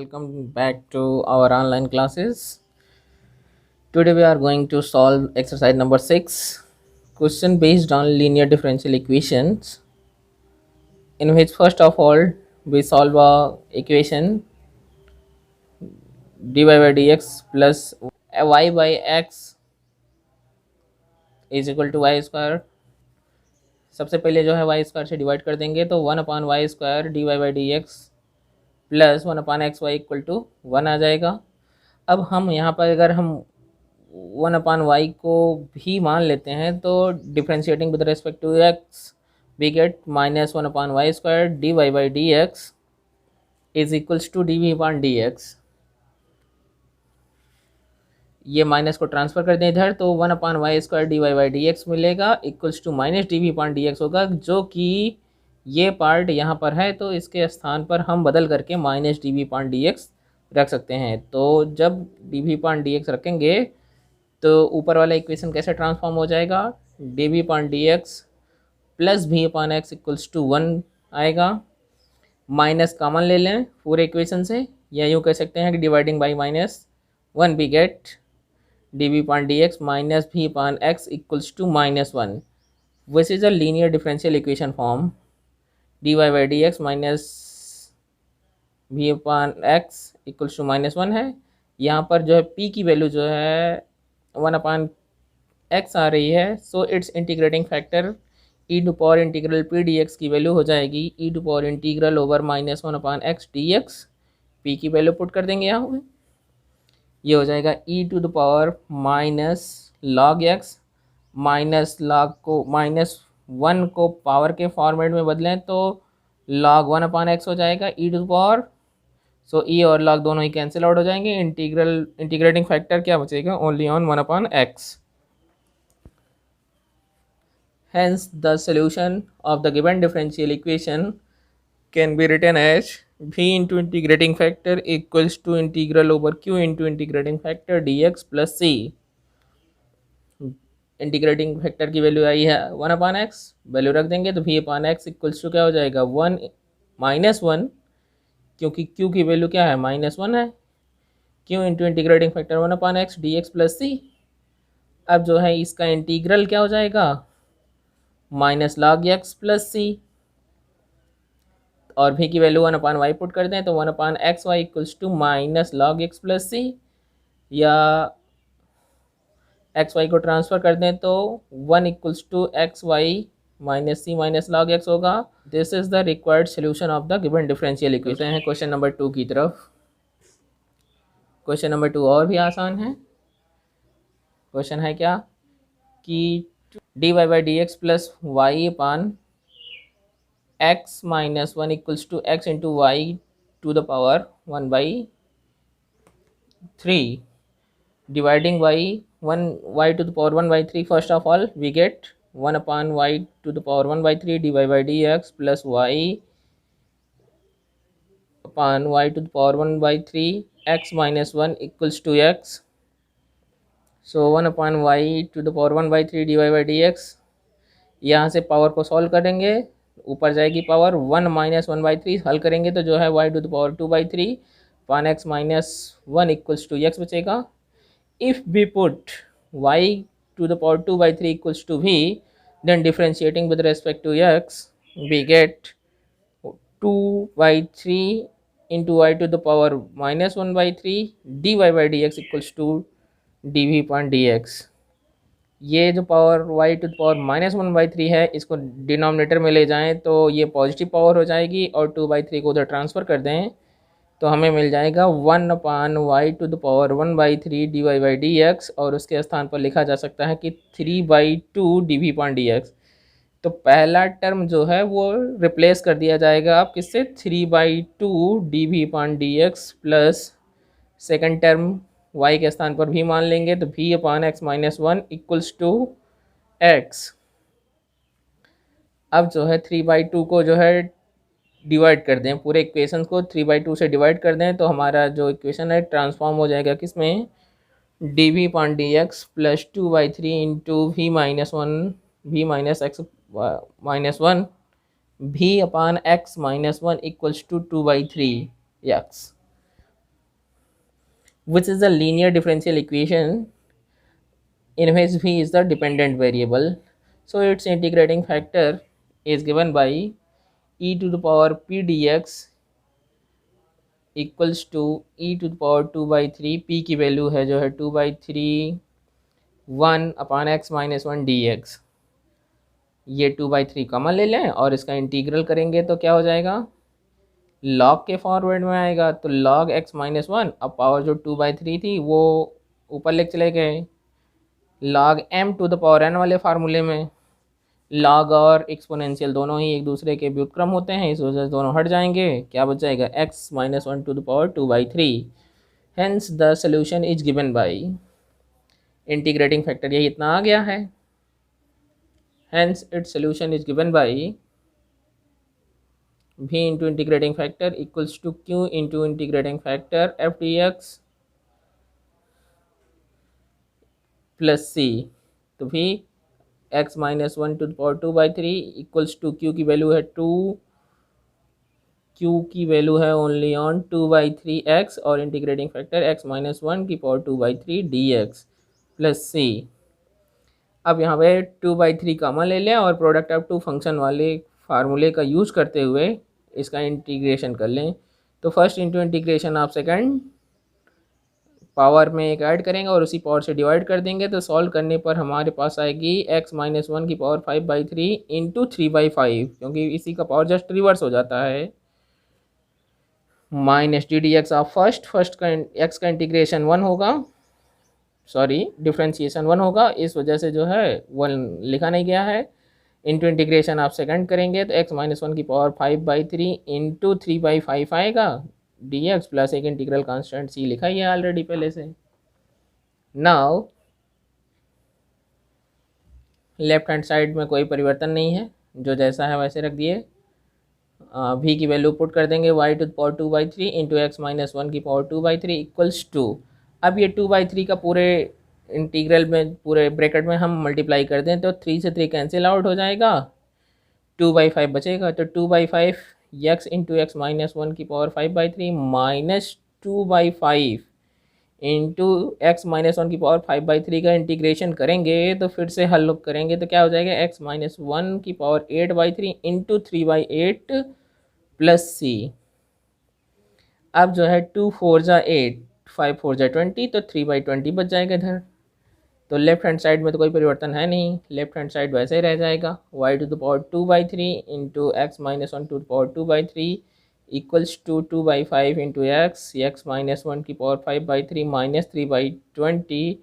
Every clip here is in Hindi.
Welcome back to our online classes. Today we are going to solve exercise number 6, question based on linear differential equations, in which first of all we solve a equation dy by dx plus y by x is equal to y square. सबसे पहले जो है वाई स्क्वायर से डिवाइड कर देंगे तो 1/y² dy by dx plus 1/xy equal to 1 आ जाएगा. अब हम यहाँ पर अगर हम 1/y को भी मान लेते हैं तो differentiating with respect to x we get -1/y² dy by dx is equals to dv/dx. ये माइनस को ट्रांसफ़र कर दें इधर तो 1/y² dy by dx मिलेगा इक्वल्स टू -dv/dx होगा, जो कि ये पार्ट यहाँ पर है तो इसके स्थान पर हम बदल करके -dv/dx रख सकते हैं. तो जब dv/dx रखेंगे तो ऊपर वाला इक्वेशन कैसे ट्रांसफॉर्म हो जाएगा, dv/dx plus v/x equals to 1 आएगा. माइनस कॉमन ले लें पूरे इक्वेशन से, या यूँ कह सकते हैं कि dividing by -1 we get dv/dx minus v/x equals to -1, which is a linear differential equation form. dy by dx minus v/x equals to -1 है. यहाँ पर जो है p की वैल्यू जो है 1/x आ रही है, so it's integrating factor e⁻∫ p dx की वैल्यू हो जाएगी e⁻∫/-1/x dx. p की वैल्यू पुट कर देंगे यहाँ पे, ये हो जाएगा e⁻−log x माइनस log को -1 को पावर के फॉर्मेट में बदलें तो log 1/x हो जाएगा e⁻. सो e और log दोनों ही कैंसिल आउट हो जाएंगे. इंटीग्रेटिंग फैक्टर क्या बचेगा, only on 1/x. Hence the solution of the given differential equation can be written as v into integrating factor equals to integral over q into integrating factor dx plus c. Integrating factor की वैल्यू आई है 1/x, वैल्यू रख देंगे तो v/x इक्वल्स टू क्या हो जाएगा 1 -1, क्योंकि q की वैल्यू क्या है -1 है, q into integrating factor 1/x dx plus c. अब जो है इसका इंटीग्रल क्या हो जाएगा -log x प्लस c, और v की वैल्यू 1/y पुट कर दें तो 1/xy equals to -log x plus c, या xy को ट्रांसफ़र कर दें तो 1 equals to xy minus c minus log x होगा. This is the required solution of the given differential equation. है क्वेश्चन नंबर 2 की तरफ. क्वेश्चन नंबर 2 और भी आसान है. क्वेश्चन है क्या कि dy by dx plus y/x minus 1 equals to x into y to the power 1/3. Dividing by 1y to the power 1/3, first of all we get 1/y to the power 1/3 dy by dx plus y/y to the power 1/3 x minus 1 equals to x. So 1/y to the power 1/3 dy by dx, यहाँ से पावर को सॉल्व करेंगे, ऊपर जाएगी पावर 1 माइनस 1/3, हल करेंगे तो जो है y to the power 2/3 पान x minus 1 equals to x बचेगा. If we put y to the power 2/3 equals to v, then differentiating with respect to x we get 2/3 into y to the power -1/3 dy by dx equals to dv/dx. ये जो power y to the power -1/3 है, इसको डिनोमिनेटर में ले जाएं तो ये पॉजिटिव पावर हो जाएगी, और 2/3 को उधर ट्रांसफ़र कर दें तो हमें मिल जाएगा 1/y to the power 1/3 dy by dx, और उसके स्थान पर लिखा जा सकता है कि 3/2 dv/dx. तो पहला टर्म जो है वो रिप्लेस कर दिया जाएगा आप किससे, 3/2 dv/dx plus second term y के स्थान पर भी मान लेंगे तो v/x minus 1 equals to x. अब जो है 3/2 को जो है डिवाइड कर दें, पूरे इक्वेशन को 3/2 से डिवाइड कर दें तो हमारा जो इक्वेशन है ट्रांसफॉर्म हो जाएगा किस में, dv/dx plus 2/3 into v minus 1 v minus x minus 1 v/x minus 1 equals to 2/3 x. which is the linear differential equation in which v is the dependent variable. So its integrating factor is given by e to the power p dx equals to e to the power 2/3, p की वैल्यू है जो है 2/3 1/x-1 dx। ये 2/3 कॉमन ले लें और इसका इंटीग्रल करेंगे तो क्या हो जाएगा, लॉग के फॉरवर्ड में आएगा। तो लॉग x-1, अब पावर जो 2/3 थी वो ऊपर लेके चले गए, log m to the power n वाले फार्मूले में लॉग और एक्सपोनेंशियल दोनों ही एक दूसरे के व्युत्क्रम होते हैं, इस वजह से दोनों हट जाएंगे। क्या बच जाएगा, x-1 to the power 2/3। Hence the solution is given by, integrating factor यही इतना आ गया है। Hence its solution is given by v into integrating factor equals to q into integrating factor f dx plus c। तो v x-1 to the power 2/3 equals to q की वैल्यू है 2, q की वैल्यू है ओनली ऑन 2/3x और इंटीग्रेटिंग फैक्टर x-1 की पावर 2/3 dx प्लस c। अब यहाँ पे 2/3 कॉमन ले लें और प्रोडक्ट ऑफ टू फंक्शन वाले फार्मूले का यूज़ करते हुए इसका इंटीग्रेशन कर लें। तो फर्स्ट इंटू इंटीग्रेशन आप सेकंड पावर में एक ऐड करेंगे और उसी पावर से डिवाइड कर देंगे। तो सॉल्व करने पर हमारे पास आएगी x-1 की पावर 5/3 इंटू 3/5, क्योंकि इसी का पावर जस्ट रिवर्स हो जाता है, minus D d x of first का एक्स का इंटीग्रेशन 1 होगा, सॉरी डिफ्रेंशिएशन 1 होगा, इस वजह से जो है 1 लिखा नहीं गया है। इंटू इंटीग्रेशन आप सेकंड करेंगे तो x-1 की पावर 5/3 इंटू 3/5 आएगा dx प्लस एक इंटीग्रल कांस्टेंट c लिखा ही है ऑलरेडी पहले से। नाउ लेफ्ट हैंड साइड में कोई परिवर्तन नहीं है, जो जैसा है वैसे रख दिए। v की वैल्यू पुट कर देंगे y to the power 2/3 into x-1 की पावर 2/3 इक्वल्स टू, अब ये 2/3 का पूरे इंटीग्रल में पूरे ब्रैकेट में हम मल्टीप्लाई कर दें तो 3 से 3 कैंसिल आउट हो जाएगा, 2/5 बचेगा। तो 2/5 x इंटू x-1 की पावर 5/3 माइनस 2/5 इंटू x-1 की पावर 5/3 का इंटीग्रेशन करेंगे तो फिर से हल करेंगे तो क्या हो जाएगा, x-1 की पावर 8/3 इंटू 3/8 प्लस c। अब जो है 2 4 जा 8, 5 4 जा 20, तो 3/20 बच जाएगा इधर। तो लेफ्ट हैंड साइड में तो कोई परिवर्तन है नहीं, लेफ्ट हैंड साइड वैसे ही रह जाएगा, y to the power 2/3 into x-1 to the power 2/3 equals to 2/5 into x-1 की पावर 5/3 माइनस 3/20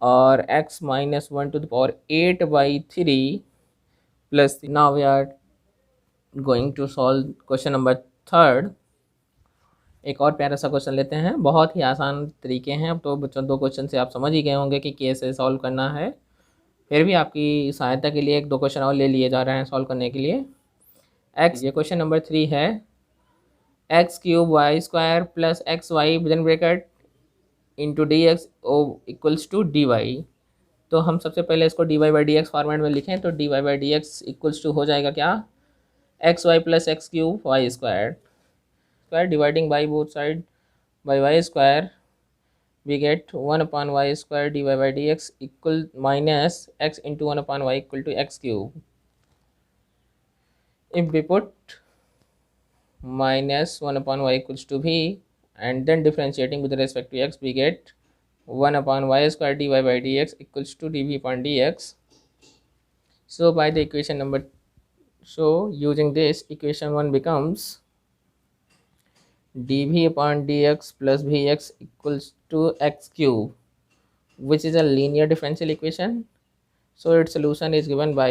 और x-1 to the power 8/3 plus. Now we are going to solve question number third. एक और प्यारा सा क्वेश्चन लेते हैं, बहुत ही आसान तरीके हैं। अब तो बच्चों 2 क्वेश्चन से आप समझ ही गए होंगे कि कैसे सॉल्व करना है, फिर भी आपकी सहायता के लिए 1-2 क्वेश्चन और ले लिए जा रहे हैं सॉल्व करने के लिए। एक्स, ये क्वेश्चन नंबर 3 है, x³ y² plus xy within bracket into d x equals to d y. तो हम सबसे पहले इसको dy by d x format में लिखें तो dy by d x equals to हो जाएगा क्या, xy plus x³ y² dividing by both side by y² we get 1/y² dy by dx equal minus x into 1/y equal to x cube. If we put minus 1/y equals to v and then differentiating with respect to x, we get 1/y² dy by dx equals to dv upon dx. So by the equation number, so using this equation 1 becomes dv upon dx plus vx equals to x cube, which is a linear differential equation. So its solution is given by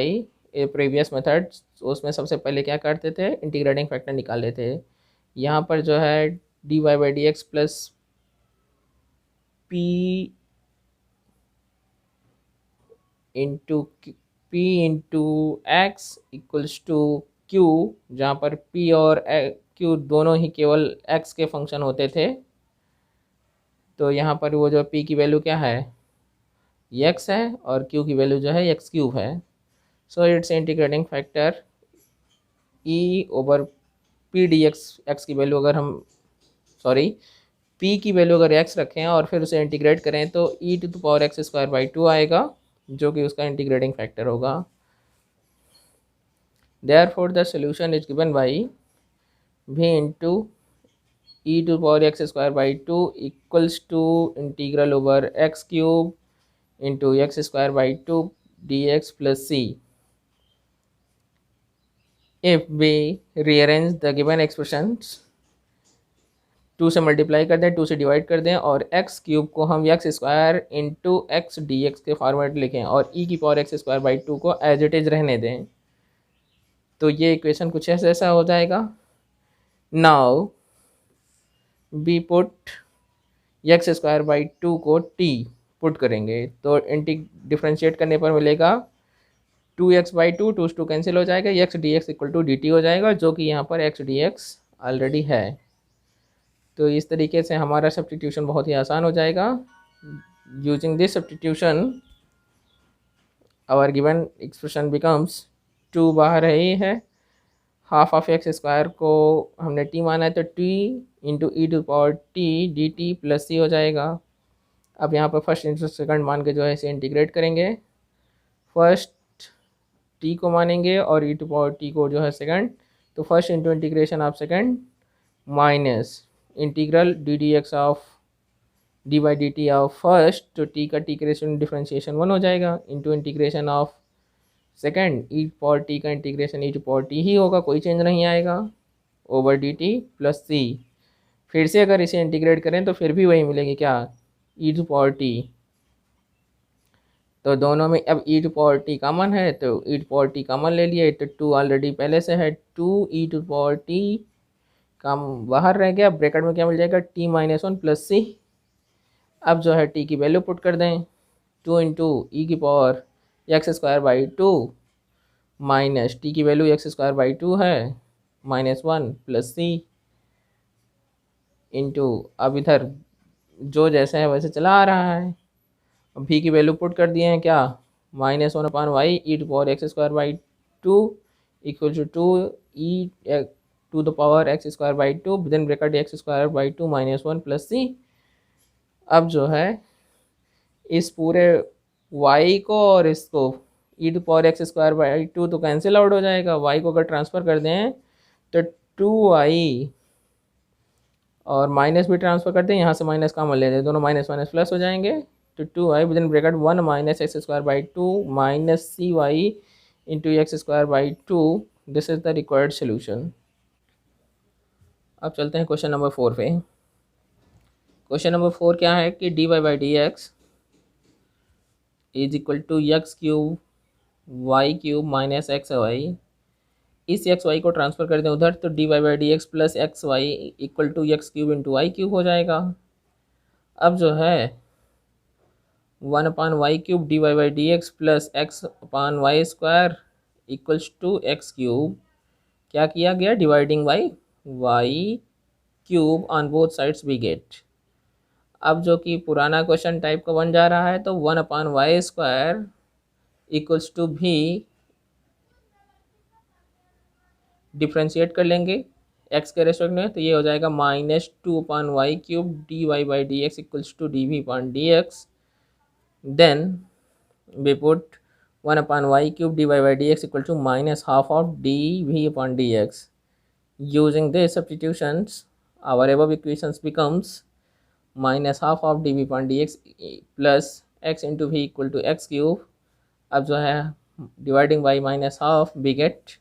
a previous method. So उसमें सबसे पहले क्या करते थे, इंटीग्रेटिंग फैक्टर निकाल लेते थे। यहाँ पर जो है dy by d x plus p into x equals to q, जहाँ पर p और q दोनों ही केवल x के फंक्शन होते थे। तो यहाँ पर वो जो p की वैल्यू क्या है, x है, और q की वैल्यू जो है x³ है। So it's integrating factor e over p dx, x की वैल्यू अगर हम p की वैल्यू अगर x रखें और फिर उसे इंटीग्रेट करें तो e⁻x² 2 आएगा, जो कि उसका इंटीग्रेटिंग फैक्टर होगा। Therefore the solution is given by v into e⁻x² 2 equals to integral over x³ into x² 2 dx plus c। If we rearrange the given expressions, 2 से मल्टीप्लाई कर दें, 2 से डिवाइड कर दें और x³ को हम x² into x d x के फॉर्मेट लिखें और e⁻x²/2 को एज इट इज़ रहने दें, तो ये इक्वेशन कुछ ऐसा हो जाएगा। नाउ बी पुट x²/2 को t पुट करेंगे तो डिफ्रेंशिएट करने पर मिलेगा 2x/2, 2 कैंसिल हो जाएगा, x dx equal to dt हो जाएगा, जो कि यहाँ पर x dx ऑलरेडी है। तो इस तरीके से हमारा सब्स्टिट्यूशन बहुत ही आसान हो जाएगा। Using this substitution our given expression becomes 2 बाहर है ही है, हाफ ऑफ x² को हमने t माना है तो t into e⁻t dt plus c हो जाएगा। अब यहाँ पर फर्स्ट इंटू सेकंड मान के जो है इसे इंटीग्रेट करेंगे। फर्स्ट t को मानेंगे और e⁻t को जो है सेकंड, तो first into integration of second minus integral D d x of D by D T of first, तो टी का टी क्रेशन डिफ्रेंशिएशन 1 हो जाएगा, into integration of second e⁻t का इंटीग्रेशन e⁻t ही होगा, कोई चेंज नहीं आएगा, ओवर डी टी प्लस सी। फिर से अगर इसे इंटीग्रेट करें तो फिर भी वही मिलेगी, क्या, e⁻t। तो दोनों में अब e⁻t कॉमन है तो e⁻t कॉमन ले लिए, तो 2 ऑलरेडी पहले से है, 2 e⁻t काम बाहर रह गया, ब्रैकेट में क्या मिल जाएगा, t-1 प्लस सी। अब जो है t की वैल्यू पुट कर दें, 2 इंटू e⁻x²/2 माइनस t की वैल्यू x² 2 है, -1 प्लस सी इंटू, अब इधर जो जैसा है वैसे चला आ रहा है। अब v की वैल्यू पुट कर दिए हैं, क्या, -1/y e⁻x²/2 equal to 2 e to the power x²/2 within bracket x²/2 -1 plus सी। अब जो है इस पूरे y को और इसको e⁻x²/2 तो कैंसिल आउट हो जाएगा, y को अगर ट्रांसफ़र कर दें तो 2y और माइनस भी ट्रांसफ़र कर दें, यहाँ से माइनस कॉमन ले लें, दोनों माइनस माइनस प्लस हो जाएंगे, तो 2y within bracket 1 - x² 2 - cy into x²/2, this is the required solution. अब चलते हैं क्वेश्चन नंबर 4 पे। क्वेश्चन नंबर 4 क्या है कि dy/dx is equal to x³ y³ minus xy। इस xy को ट्रांसफ़र कर दें उधर तो dy/dx plus xy equal to x³ into y³ हो जाएगा। अब जो है 1/y³ dy/dx plus x/y² equals to x³ क्या किया गया, dividing by y³ on both sides we get. अब जो कि पुराना क्वेश्चन टाइप का बन जा रहा है, तो 1/y² इक्वल्स टू भी डिफ्रेंशिएट कर लेंगे x के रेस्पेक्ट में, तो ये हो जाएगा -2/y³ dy/dx equals to dv/dx। Then we put 1/y³ dy/dx equal to -half of dv/dx. Using these substitutions, our above equations becomes -half of dv/dx plus x into v equal to x³। अब जो है dividing by -half we get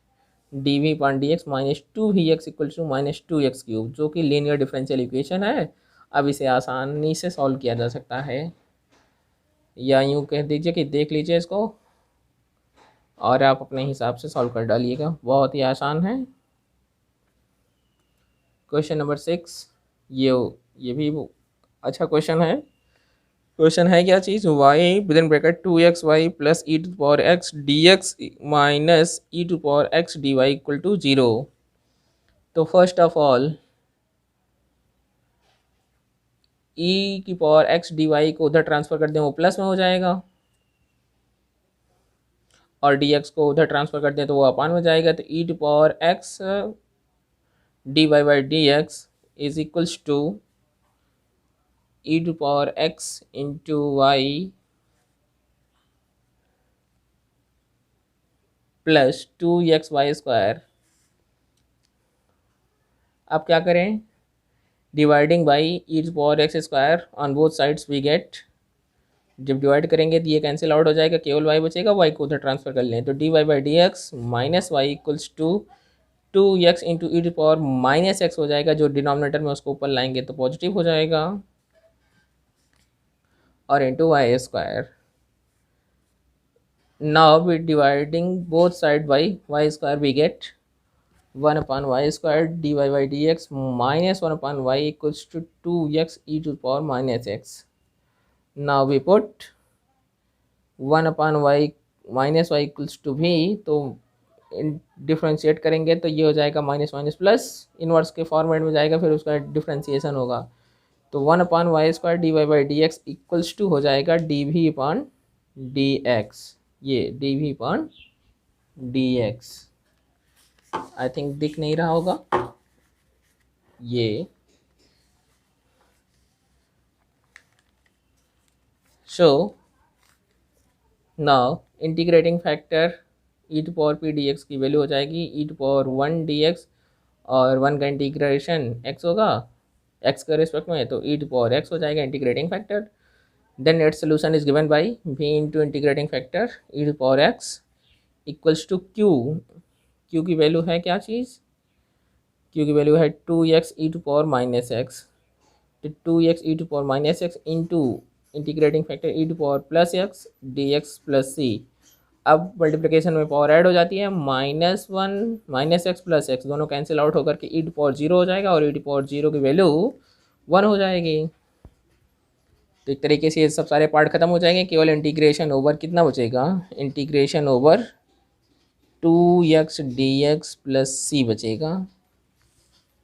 dv/dx -2vx equal to -2x³, जो कि लीनियर डिफरेंशियल इक्वेशन है। अब इसे आसानी से सॉल्व किया जा सकता है, या यूँ कह दीजिए कि देख लीजिए इसको और आप अपने हिसाब से सॉल्व कर डालिएगा, बहुत ही आसान है। क्वेश्चन नंबर 6, ये भी अच्छा क्वेश्चन है। क्वेश्चन है क्या चीज़, y within bracket 2xy plus e⁻x dx minus e⁻x dy equal to 0। तो first of all e⁻x dy को उधर ट्रांसफ़र कर दें, वो प्लस में हो जाएगा, और dx को उधर ट्रांसफ़र कर दें तो वो अपान में जाएगा, तो e⁻x dy/dx is equals to e to power x into y plus 2xy²। अब क्या करें, dividing by e to power x square on both sides we get, जब डिवाइड करेंगे तो ये कैंसिल आउट हो जाएगा, केवल वाई बचेगा, वाई को उधर ट्रांसफर कर लें तो d y by d x minus y equals to 2x into e to power minus x हो जाएगा, जो डिनोमिनेटर में उसको ऊपर लाएंगे तो पॉजिटिव हो जाएगा, और into y square. Now we dividing both side by y square we get 1/y² dy by dx minus 1/y equals to 2x e to the power minus x. Now we put 1/y minus y equals to v, तो डिफ्रेंशिएट करेंगे तो ये हो जाएगा माइनस माइनस प्लस, इनवर्स के फॉर्मेट में जाएगा, फिर उसका डिफ्रेंशिएशन होगा, तो 1/y² dy by dx equals to हो जाएगा dv/dx, ये dv/dx। आई थिंक दिख नहीं रहा होगा ये। So now integrating factor e to power p d x की वैल्यू हो जाएगी e to power 1 d x, और 1 का इंटीग्रेशन x होगा, x के रिस्पेक्ट में, तो ई टू पावर x हो जाएगा integrating factor. Then its solution is given by v into integrating factor e to power x equals to q की वैल्यू है क्या चीज़, q की वैल्यू है 2x e to power minus x, तो 2x e to power minus x into integrating factor e to power plus x d x plus सी। अब मल्टीप्लिकेशन में पावर ऐड हो जाती है, -1 माइनस एक्स प्लस एक्स दोनों कैंसिल आउट होकर के ई टू पावर 0 हो जाएगा, और ई टू पावर 0 की वैल्यू 1 हो जाएगी। तो एक तरीके से ये सब सारे पार्ट खत्म हो जाएंगे, केवल इंटीग्रेशन ओवर कितना बचेगा, integration over 2x dx plus C बचेगा,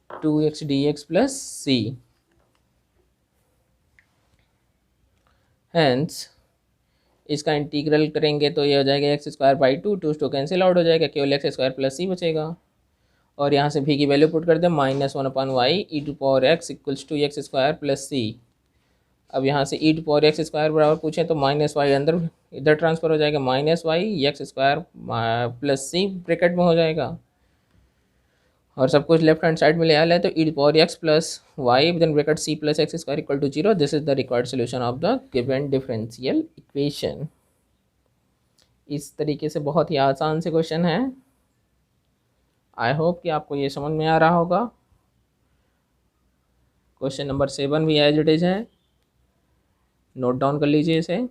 2x dx plus C. Hence इसका इंटीग्रल करेंगे तो ये हो जाएगा x² 2 टू कैंसिल आउट हो जाएगा, केवल x² प्लस सी बचेगा, और यहाँ से v की वैल्यू पुट कर दें -1/y e to power x equals to x² plus सी। अब यहाँ से e to power x square बराबर पूछें तो -y अंदर इधर ट्रांसफर हो जाएगा, -y x² प्लस सी ब्रैकेट में हो जाएगा, और सब कुछ लेफ्ट हैंड साइड में ले आ लें तो e to power x plus y then bracket c plus x² equal to 0। This is the required solution of the given differential equation. इस तरीके से बहुत ही आसान से क्वेश्चन है। आई होप कि आपको ये समझ में आ रहा होगा। क्वेश्चन नंबर 7 भी एज इट इज है, नोट डाउन कर लीजिए इसे।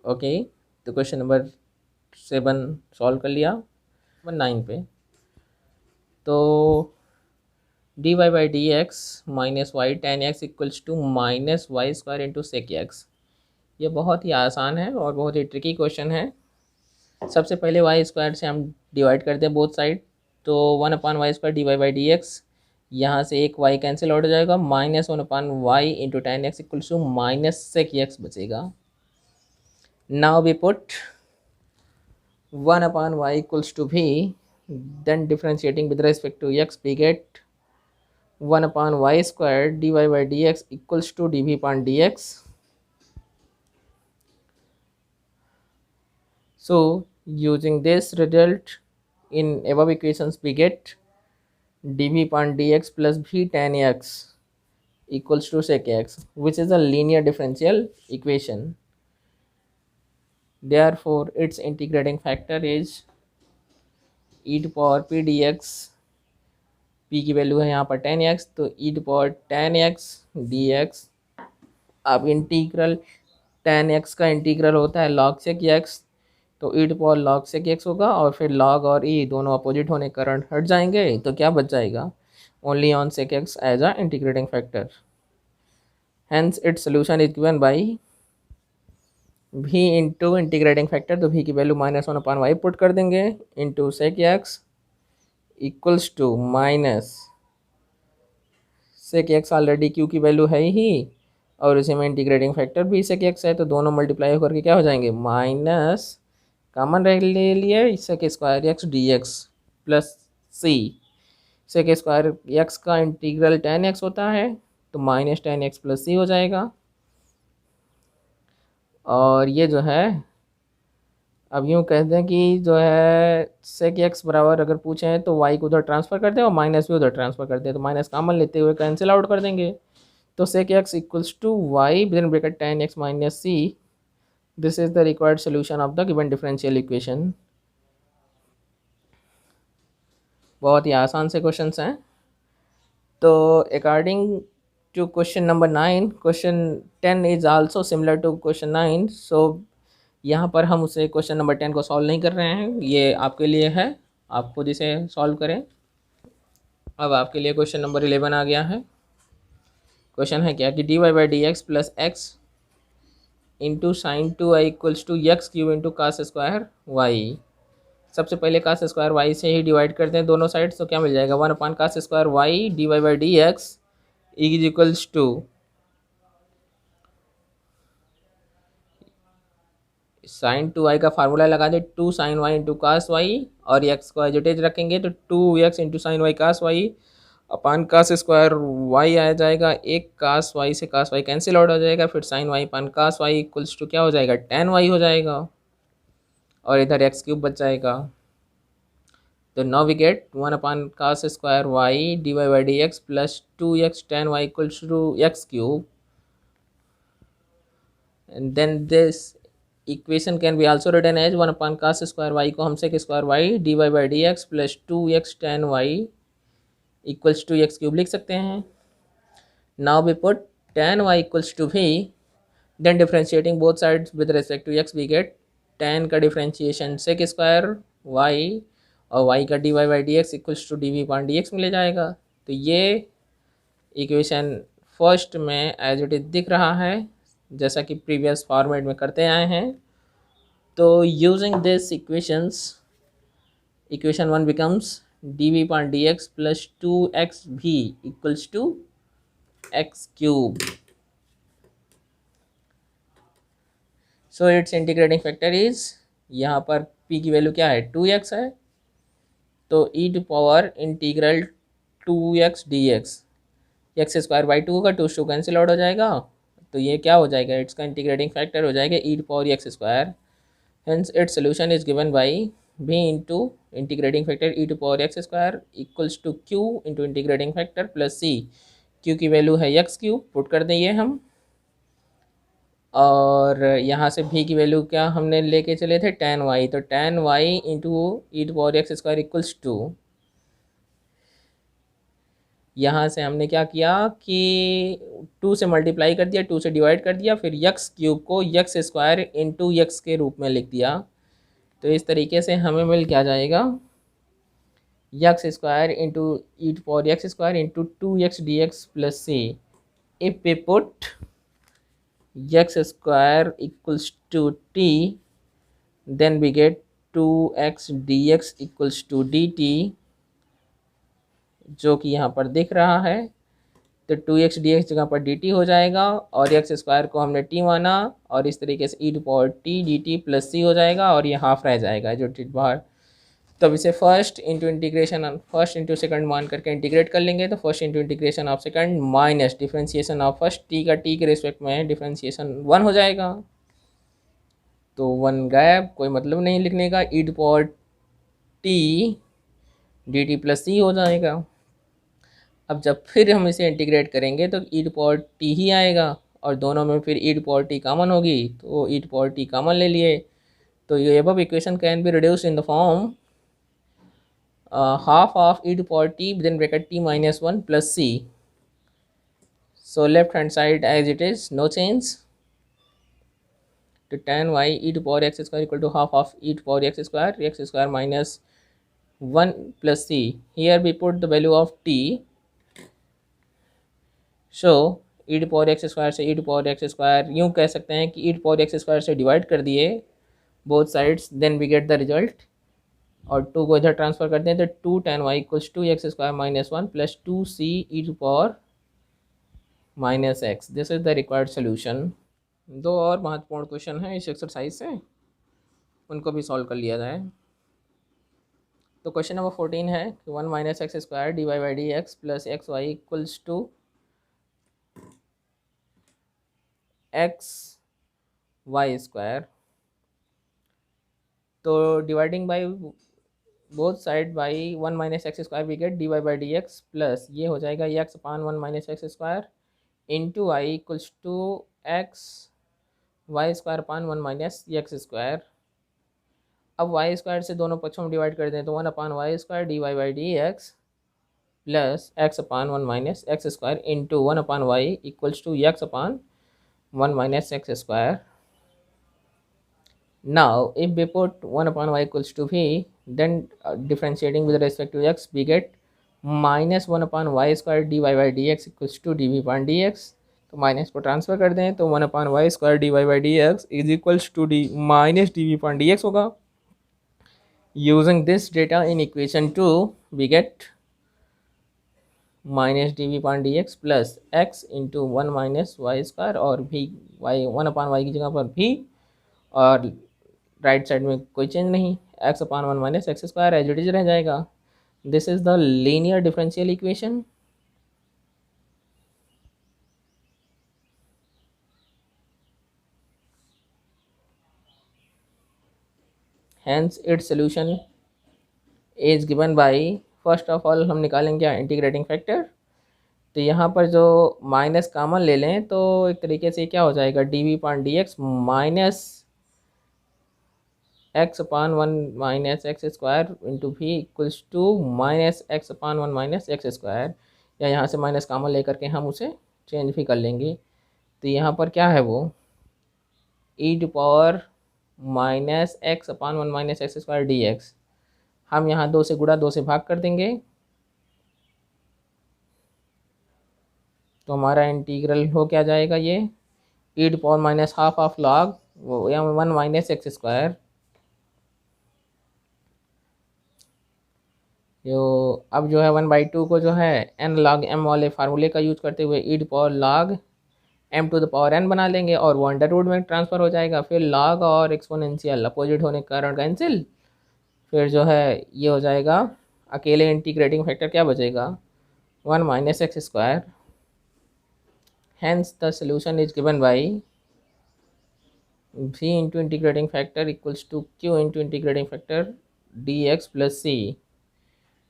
ओके, तो क्वेश्चन नंबर 7 सॉल्व कर लिया। नंबर 9 पे, तो d y by d x minus y tan x equals to -y² into sec x. ये बहुत ही आसान है और बहुत ही ट्रिकी क्वेश्चन है। सबसे पहले y² से हम डिवाइड करते हैं बोथ साइड, तो 1/y² d y by d x, यहाँ से एक y कैंसिल आउट हो जाएगा, -1/y into tan x equals to -sec x बचेगा। Now we put 1/y equals to v, then differentiating with respect to x we get 1/y² dy by dx equals to dv/dx. So using this result in above equations we get dv/dx plus v tan x equals to sec x, which is a linear differential equation. Therefore its integrating factor is e to power p dx, p की वैल्यू है यहाँ पर tan x, तो e to power tan x dx। अब इंटीग्रल tan x का इंटीग्रल होता है log sec x, तो e to power log sec x होगा, और फिर log और e दोनों अपोजिट होने के कारण हट जाएंगे, तो क्या बच जाएगा, only on sec x as a integrating factor. Hence its solution is given by v into integrating factor, तो v की वैल्यू -1/y पुट कर देंगे into sec x equals to minus sec x, already q की वैल्यू है ही, और इसी में इंटीग्रेटिंग फैक्टर भी sec x है, तो दोनों मल्टीप्लाई होकर के क्या हो जाएंगे, कॉमन ले लिए sec square x d x plus c. Sec square x का इंटीग्रल टेन एक्स होता है तो minus tan x plus c हो जाएगा। और ये जो है अब यूँ कहते हैं कि जो है सेक एक्स बराबर अगर पूछें तो वाई को उधर ट्रांसफ़र कर दें और माइनस भी उधर ट्रांसफ़र कर दें, तो माइनस कॉमन लेते हुए कैंसिल आउट कर देंगे। तो sec x equals to y within bracket tan x minus c. This is the required solution of the given differential equation. बहुत ही आसान से क्वेश्चंस हैं। तो according to question number 9, question 10 is also similar to question 9। So यहाँ पर हम उसे क्वेश्चन नंबर 10 को सॉल्व नहीं कर रहे हैं, ये आपके लिए है, आप खुद इसे सॉल्व करें। अब आपके लिए क्वेश्चन नंबर 11 आ गया है। क्वेश्चन है क्या कि d y by d x plus x into sin two i equals to x cube into cos square y. सबसे पहले कास स्क्वायर वाई से ही डिवाइड करते हैं दोनों साइड, तो क्या मिल जाएगा, one upon cos square y d y by d x is equals to sine two y का फार्मूला लगा दे, two sine y into cos y, और एक्स को एज इट इज रखेंगे तो two x into sine y cos y upon cos square y आ जाएगा। एक कास वाई से कास वाई कैंसिल आउट हो जाएगा, फिर sin y upon cos y equals to क्या हो जाएगा, टेन वाई हो जाएगा, और इधर एक्स क्यूब बच जाएगा। तो now we get one upon cos square y d y by d x plus two x tan y equals to x cube. And then this equation can be also written as one upon cos square y को हम sec square y d y by d x plus two x tan y equals to x cube लिख सकते हैं। Now we put tan y equals to v, then differentiating both sides with respect to x we get tan का डिफ्रेंशिएशन सेक स्क्वायर y और y का d y by d x equals to d v upon d x मिल जाएगा। तो ये इक्वेशन फर्स्ट में एज इट इज दिख रहा है जैसा कि प्रीवियस फॉर्मेट में करते आए हैं। तो using this equations equation one becomes d v upon d x plus two x v equals to x cube. So it's integrating factor is, यहाँ पर p की वैल्यू क्या है, 2x है, तो e टू पावर इंटीग्रल 2x dx, x square by two होगा, टू टू कैंसिल आउट हो जाएगा, तो ये क्या हो जाएगा, इट्स का इंटीग्रेटिंग फैक्टर हो जाएगा e to power x square. Hence its solution is given by v into integrating factor e to power x square equals to q into integrating factor plus c। q की वैल्यू है एक्स क्यूब, पुट कर देंगे हम, और यहाँ से v की वैल्यू क्या हमने लेके चले थे, tan y, तो tan y into e to power x square equals to, यहाँ से हमने क्या किया कि 2 से मल्टीप्लाई कर दिया, 2 से डिवाइड कर दिया, फिर एक्स क्यूब को एक्स स्क्वायर इंटू एक्स के रूप में लिख दिया। तो इस तरीके से हमें मिल क्या जाएगा, x square into e to power x square into two x d x plus c. If we put x square equals to t, then we get two x d x equals to d t, जो कि यहाँ पर दिख रहा है। तो 2x dx जगह पर dt हो जाएगा, और एक्स स्क्वायर को हमने t माना, और इस तरीके से e to power t dt plus c हो जाएगा, और ये हाफ रह जाएगा जो टी बाहर। तब इसे first into integration first into second मान करके इंटीग्रेट कर लेंगे, तो first into integration of second minus differentiation of first, t का t के रिस्पेक्ट में डिफ्रेंशिएशन 1 हो जाएगा, तो 1 गायब, कोई मतलब नहीं लिखने का, e to power t dt plus c हो जाएगा। अब जब फिर हम इसे इंटीग्रेट करेंगे तो ई टू पावर टी ही आएगा, और दोनों में फिर e to power t common होगी, तो e to power t common ले लिए। तो ये above equation can be reduced in the form half of e to power t within bracket t minus 1 plus c. So left hand side as it is, no change, तो tan y e to power x square equal to half of e to power x square minus 1 plus c. Here we put the value of t, so e to power x square से e to power x square, यूँ कह सकते हैं कि e to power x square से डिवाइड कर दिए both sides, then we get the result, और 2 को इधर ट्रांसफर करते हैं, तो 2 tan y equals to x square minus 1 plus 2c e to power minus x. This is the required solution. दो और महत्वपूर्ण क्वेश्चन हैं इस एक्सरसाइज से, उनको भी सॉल्व कर लिया जाए। तो क्वेश्चन नंबर 14 है कि 1 minus x square d y by d x plus x y equals to x y square. तो dividing by both side by 1 minus x square we get d y by d x plus ये हो जाएगा x upon 1 minus x square into I equals to x y square upon 1 minus x square. अब वाई स्क्वायर से दोनों पक्षों में डिवाइड कर दें तो 1 upon y square d y by d x plus x upon 1 minus x square into 1 upon y equals to x upon 1 minus x square. Now, if we put 1 upon y equals to v, then differentiating with respect to x, we get minus 1 upon y square dy by dx equals to dv upon dx. तो माइनस को ट्रांसफर कर दें तो 1 upon y square d y by d x is equals to d minus d v upon d x होगा। Using this data in equation 2 we get minus d v upon d x plus x into 1 minus y square और भी वाई 1 अपॉन वाई की जगह पर भी और राइट साइड में कोई चेंज नहीं, x upon 1 minus x square as it is रह जाएगा। This is the linear differential equation. Hence its solution is given by, first of all हम निकालेंगे क्या, इंटीग्रेटिंग फैक्टर। तो यहाँ पर जो माइनस कॉमन ले लें तो एक तरीके से क्या हो जाएगा d v upon d x minus x upon 1 minus x square into भी equals to minus x upon 1 minus x square, या यहाँ से माइनस कॉमन लेकर के हम उसे चेंज भी कर लेंगे। तो यहाँ पर क्या है वो e to power minus x upon 1 minus x square d x, हम यहाँ 2 से गुणा 2 से भाग कर देंगे तो हमारा इंटीग्रल हो क्या जाएगा ये e to power minus half of log वो या 1 माइनस एक्स स्क्वायर। जो अब जो है 1/2 को जो है n log m वाले फार्मूले का यूज करते हुए e to power log m to the power n बना लेंगे और वो अंडर रूट में ट्रांसफ़र हो जाएगा। फिर log और एक्सपोनेंशियल अपोजिट होने के कारण कैंसिल, फिर जो है ये हो जाएगा अकेले इंटीग्रेटिंग फैक्टर क्या बचेगा 1 minus x square. Hence the solution is given by v into integrating factor equals to q into integrating factor d x plus c.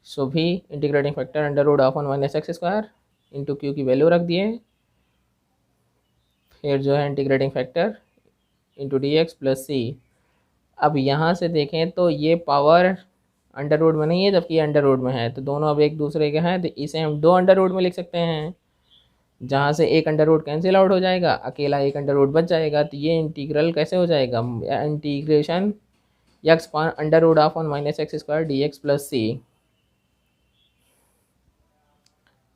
So v integrating factor under root of 1 minus x square into q की वैल्यू रख दिए, फिर जो है integrating factor into d x plus सी। अब यहाँ से देखें तो ये पावर अंडर रूट में नहीं है जबकि ये अंडर रूट में है, तो दोनों अब एक दूसरे के हैं तो इसे हम 2 अंडर रूट में लिख सकते हैं, जहाँ से एक अंडर रूट कैंसिल आउट हो जाएगा, अकेला एक अंडर रूट बच जाएगा। तो ये इंटीग्रल कैसे हो जाएगा integration x under root of 1 minus x square d x plus c.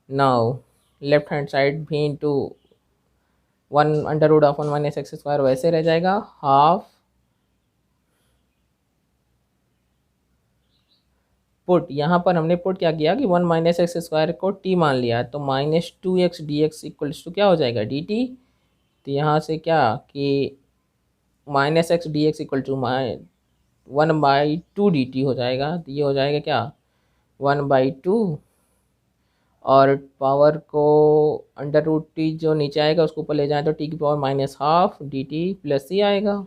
Now left hand side v into 1 under root of 1 minus x square वैसे रह जाएगा हाफ पुट, यहाँ पर हमने पुट क्या किया कि 1 माइनस एक्स स्क्वायर को टी मान लिया तो minus 2x d x equals to क्या हो जाएगा डी टी। तो यहाँ से क्या कि minus x d x equal to 1/2 d t हो जाएगा। तो ये हो जाएगा क्या 1/2 और पावर को अंडर रूट टी जो नीचे आएगा उसको ऊपर ले जाए तो टी की power minus half d t plus c आएगा।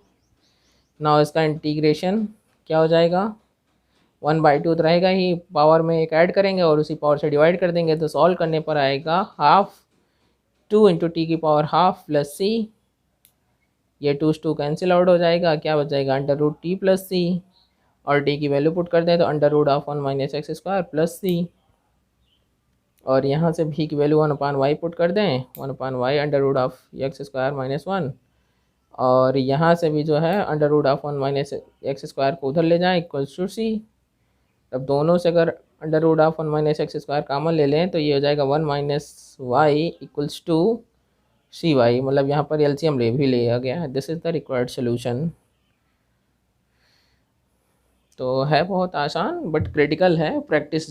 ना इसका इंटीग्रेशन क्या हो जाएगा 1/2 तो रहेगा ही, पावर में एक ऐड करेंगे और उसी पावर से डिवाइड कर देंगे तो सॉल्व करने पर आएगा हाफ 2 इंटू टी की पावर हाफ प्लस सी। ये 2 से 2 कैंसिल आउट हो जाएगा, क्या बच जाएगा under root t plus c और टी की वैल्यू पुट कर दें तो under root of 1 minus x square plus c और यहाँ से भी की वैल्यू 1 अपान वाई पुट कर दें 1 upon y under root of x square minus 1 और यहाँ से भी जो है under root of 1 minus x square को उधर ले जाएं इक्वल्स टू सी। अब दोनों से अगर under root of 1 minus x square common ले लें तो ये हो जाएगा 1 minus y equals to c y, मतलब यहाँ पर एलसीएम ले भी लिया गया है। This is the required solution. तो है बहुत आसान बट क्रिटिकल है, प्रैक्टिस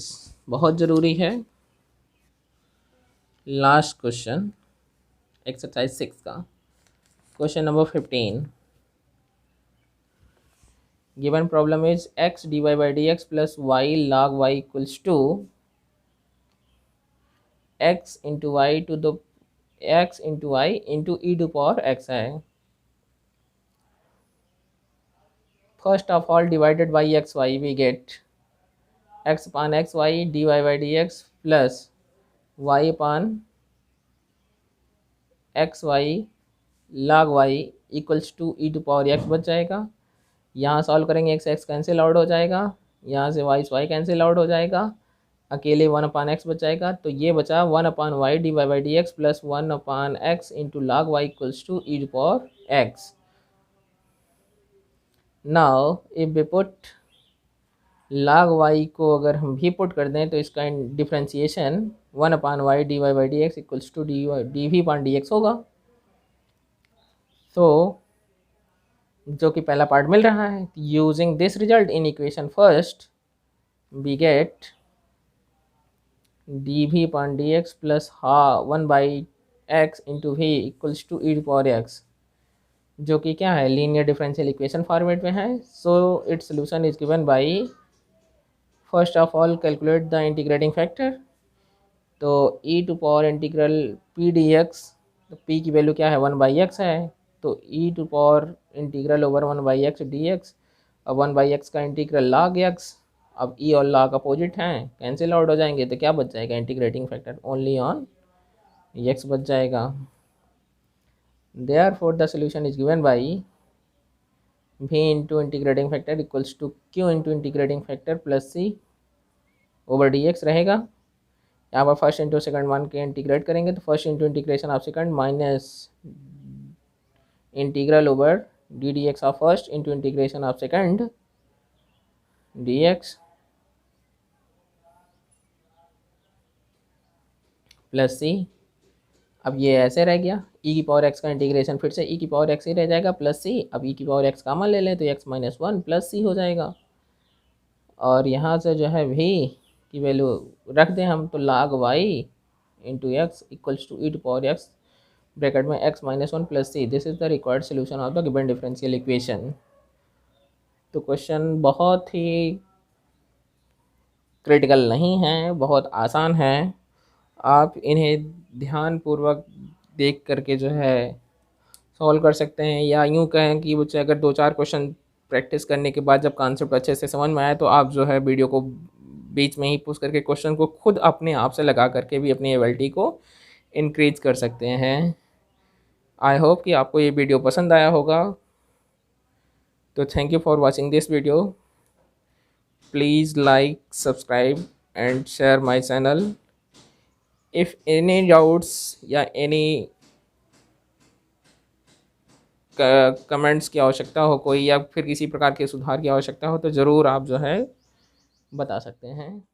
बहुत ज़रूरी है। लास्ट क्वेश्चन एक्सरसाइज 6 का question number 15। Given problem is x dy/dx plus y log y equals to x into y to the x into y into e to power x है। First of all divided by x y we get x upon x y dy/dx plus y upon x y log y equals to e to power x बच जाएगा। यहाँ सॉल्व करेंगे x x कैंसिल आउट हो जाएगा, यहाँ से y कैंसिल आउट हो जाएगा, अकेले 1/x बच जाएगा। तो ये बचा 1/y dy/dx plus 1/x into log y equals to e to power x। Now if we put log y को अगर हम भी पुट कर दें तो इसका differentiation 1/y dy/dx equals to dv/dx होगा। तो जो कि पहला पार्ट मिल रहा है, using this result in equation first we get dv/dx plus 1/x into v equals to e to power x, जो कि क्या है, लीनियर डिफरेंशियल इक्वेशन फॉर्मेट में है। So its solution is given by first of all calculate the integrating factor. तो e to power integral p d x, तो पी की वैल्यू क्या है 1/x है, तो e to power integral over 1/x dx। अब 1/x का इंटीग्रल log x, अब ई और log अपोजिट हैं, कैंसिल आउट हो जाएंगे, तो क्या बच जाएगा integrating factor only on x बच जाएगा। Therefore the solution is given by v into integrating factor equals to q into integrating factor plus c over dx रहेगा। यहाँ पर फर्स्ट इंटू सेकंड वन के इंटीग्रेट करेंगे, तो first into integration of second minus integral over d d x of first into integration of second D x plus सी। अब ये ऐसे रह गया, ई की पावर एक्स का इंटीग्रेशन फिर से ई की पावर एक्स ही रह जाएगा प्लस सी। अब ई की पावर एक्स कॉमन ले लें तो x-1 प्लस सी हो जाएगा। और यहाँ से जो है भी की वैल्यू रख दें हम, तो log y into x equals to e to power x bracket में x-1 plus c. This is the required solution of the given differential equation. तो क्वेश्चन बहुत ही क्रिटिकल नहीं है, बहुत आसान है। आप इन्हें ध्यानपूर्वक देख करके जो है सॉल्व कर सकते हैं, या यूँ कहें कि बच्चे अगर 2-4 क्वेश्चन प्रैक्टिस करने के बाद जब कॉन्सेप्ट अच्छे से समझ में आए तो आप जो है वीडियो को बीच में ही पुश करके क्वेश्चन को खुद अपने आप से लगा करके भी अपनी एबिलिटी को इंक्रीज कर सकते हैं। आई होप कि आपको ये वीडियो पसंद आया होगा। तो thank you for watching this video. Please like, subscribe and share my channel. If any doubts या एनी कमेंट्स की आवश्यकता हो कोई, या फिर किसी प्रकार के सुधार की आवश्यकता हो, तो ज़रूर आप जो है बता सकते हैं।